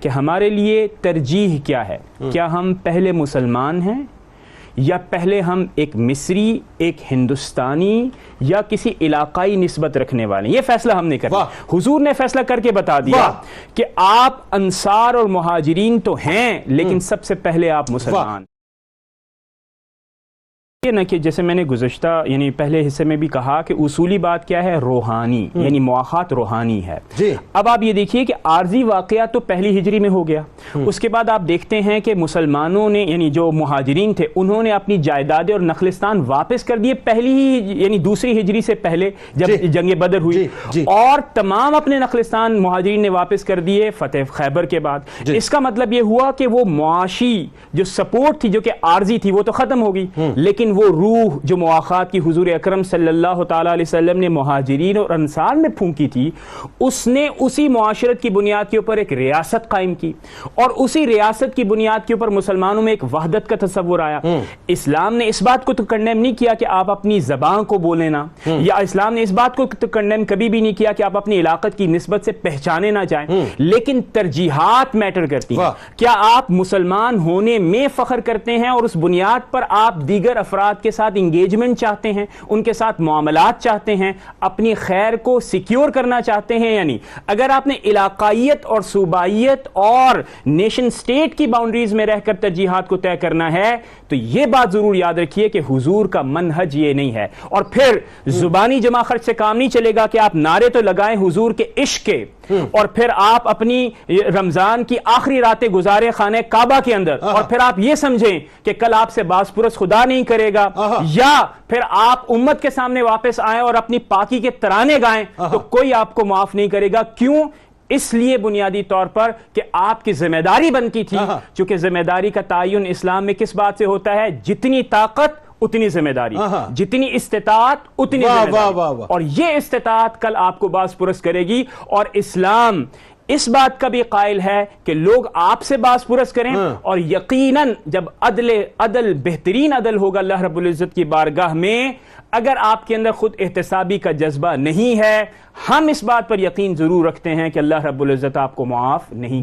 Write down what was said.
کہ ہمارے لیے ترجیح کیا ہے؟ کیا ہم پہلے مسلمان ہیں یا پہلے ہم ایک مصری، ایک ہندوستانی یا کسی علاقائی نسبت رکھنے والے ہیں؟ یہ فیصلہ ہم نے کرنا۔ حضور نے فیصلہ کر کے بتا دیا کہ آپ انصار اور مہاجرین تو ہیں لیکن سب سے پہلے آپ مسلمان۔ یہ نہ کہ جیسے میں نے گزشتہ یعنی پہلے حصے میں بھی کہا کہ اصولی بات کیا ہے؟ روحانی، یعنی مواخات روحانی ہے۔ اب آپ یہ دیکھیے کہ عارضی واقعہ تو پہلی ہجری میں ہو گیا، اس کے بعد آپ دیکھتے ہیں کہ مسلمانوں نے یعنی جو مہاجرین تھے انہوں نے اپنی جائیدادیں اور نخلستان واپس کر دیے پہلی ہی یعنی دوسری ہجری سے پہلے جب جنگ بدر ہوئی، اور تمام اپنے نخلستان مہاجرین نے واپس کر دیے فتح خیبر کے بعد۔ اس کا مطلب یہ ہوا کہ وہ معاشی جو سپورٹ تھی جو کہ عارضی تھی وہ تو ختم ہو گئی، لیکن وہ روح جو مواخات کی حضور اکرم صلی اللہ تعالی علیہ وسلم نے مہاجرین اور انصار میں پھونکی تھی، اس نے اسی معاشرت کی بنیاد کے اوپر ایک ریاست قائم کی، اور اسی ریاست کی بنیاد کے اوپر مسلمانوں میں ایک وحدت کا تصور آیا۔ اسلام نے اس بات کو تو کنڈیم نہیں کیا کہ آپ اپنی زبان کو بولیں نہ، یا اسلام نے اس بات کو تو کنڈیم کبھی بھی نہیں کیا کہ آپ اپنی علاقت کی نسبت سے پہچانے نہ جائیں، لیکن ترجیحات میٹر کرتی ہیں۔ کیا آپ مسلمان ہونے میں فخر کرتے ہیں اور اس بنیاد پر آپ دیگر افراد کے ساتھ انگیجمنٹ چاہتے ہیں، ان کے ساتھ معاملات چاہتے ہیں، اپنی خیر کو سیکیور کرنا چاہتے ہیں؟ یعنی اگر آپ نے علاقائیت اور صوبائیت اور نیشن سٹیٹ کی باؤنڈریز میں رہ کر ترجیحات کو طے کرنا ہے تو یہ بات ضرور یاد رکھیے کہ حضور کا منہج یہ نہیں ہے۔ اور پھر زبانی جمع خرچ سے کام نہیں چلے گا کہ آپ نعرے تو لگائیں حضور کے عشق کے، اور پھر آپ اپنی رمضان کی آخری راتیں گزارے خانہ کعبہ کے اندر، اور پھر آپ یہ سمجھیں کہ کل آپ سے باز پرس خدا نہیں کرے گا، یا پھر آپ امت کے سامنے واپس آئیں اور اپنی پاکی کے ترانے گائیں تو کوئی آپ کو معاف نہیں کرے گا۔ کیوں؟ اس لیے بنیادی طور پر کہ آپ کی ذمہ داری بنتی تھی، چونکہ ذمہ داری کا تعین اسلام میں کس بات سے ہوتا ہے؟ جتنی طاقت اتنی ذمہ داری، جتنی استطاعت اتنی ذمہ داری، اور یہ استطاعت کل آپ کو باز پرس کرے گی۔ اور اسلام اس بات کا بھی قائل ہے کہ لوگ آپ سے باز پرس کریں، اور یقیناً جب عدل بہترین عدل ہوگا اللہ رب العزت کی بارگاہ میں، اگر آپ کے اندر خود احتسابی کا جذبہ نہیں ہے، ہم اس بات پر یقین ضرور رکھتے ہیں کہ اللہ رب العزت آپ کو معاف نہیں